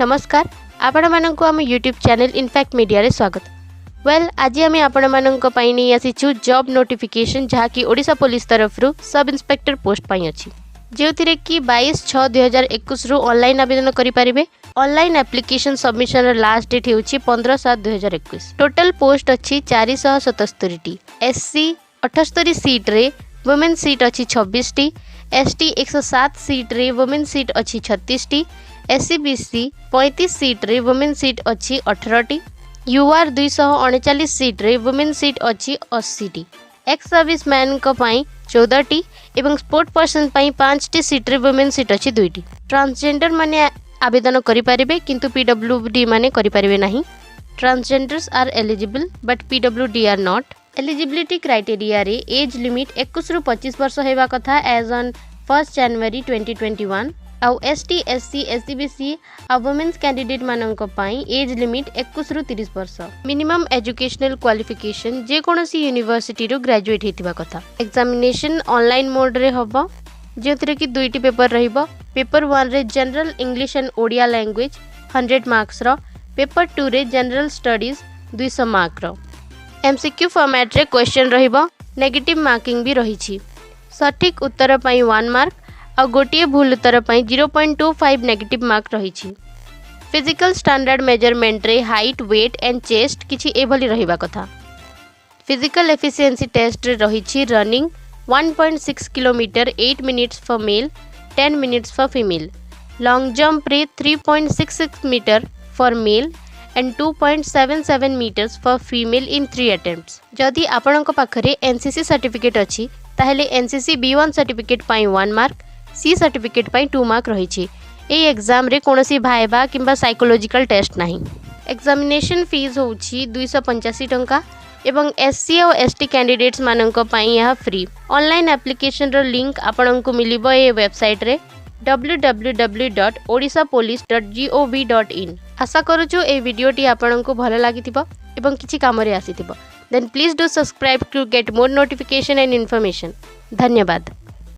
नमस्कार आपण मानक आम यूट्यूब चैनल इनफैक्ट मीडिया रे स्वागत। वेल आज आम आपण मानक पई नहीं आसीचु जॉब नोटिफिकेशन जहाँकि ओडिशा पुलिस तरफ सब इंस्पेक्टर पोस्ट पई अछि जेउथिरे कि 22/6/2021 रु ऑनलाइन आवेदन करि परिबे। Online application submission last date हेउछि 15/7/2021। टोटल पोस्ट अछि 477 टी। एससी 78 सीट रे, वुमेन सीट अछि 26 टी, एसटी 107 सीट रे, वुमेन सीट अछि 36 टी, एससी बीसी 35 सीट रे, वुमेन सीट अछि 18 टी, यूआर 239 सीट रे, वुमेन सीट अछि 80 टी, एक्स सर्विस मैन को पई 14 टी एवं स्पोर्ट पर्सन पई 5 टी सीट रे, वुमेन सीट अछि 2 टी। ट्रांसजेंडर माने आवेदन करि परिबे किंतु पीडब्ल्यूडी माने करि परिबे नाही। Transgenders are eligible but PWD are not. Eligibility criteria रे एज लिमिट 21 रु 25 वर्ष हेबा कथा एज ऑन 1 जनवरी 2021। आउ एसटी एससी एससी बीसी आ वुमेन्स कैंडिडेट मानक पई एज लिमिट 21 रु 30 वर्ष। मिनिमम एजुकेशनल क्वालिफिकेशन जे कोनोसी यूनिवर्सिटी रो ग्रेजुएट हेतिबा कथा। एग्जामिनेशन ऑनलाइन मोड रे होबो जेथिरे कि दुईटी पेपर रहिबो। पेपर 1 रे general English and Odia language 100 marks रो, पेपर 2 रे जनरल स्टडीज 200 मार्क रो। एमसीक्यू फॉर्मेट रे क्वेश्चन रहिबो। नेगेटिव मार्किंग भी रहिछि। सठिक उत्तर पई 1 मार्क आ गोटिए भूल उत्तर पई 0.25 नेगेटिव मार्क रहिछि। फिजिकल स्टैंडर्ड मेजरमेंट रे हाइट वेट एंड चेस्ट किछि एभली रहिबा कथा। फिजिकल एफिशिएंसी टेस्ट रे रहिछि running 1.6 kilometre 8 minutes for male 10 minutes for female. Long jump रे 3.66 metre for male and 2.77 metres for female in 3 attempts. जदि आपणक पाखरे एनसीसी सर्टिफिकेट अछि ताहेले एनसीसी B1 सर्टिफिकेट पई 1 मार्क, सी सर्टिफिकेट पई 2 मार्क रहिछि। ए एग्जाम रे कोनोसी भाइबा किंबा साइकोलॉजिकल टेस्ट नाही। एग्जामिनेशन फीस होछि 285 टंका एवं एससी और एसटी कैंडिडेट्स मानक पई यह फ्री। ऑनलाइन एप्लिकेशन रो लिंक आपनकु मिलिबो ए वेबसाइट रे www.odishapolice.gov.in। आशा करूछु ए वीडियोटी आपनकु भलो लागिथिबो एवं किछि काम रे आसीथिबो। Then please do subscribe to get more notification and information. धन्यवाद।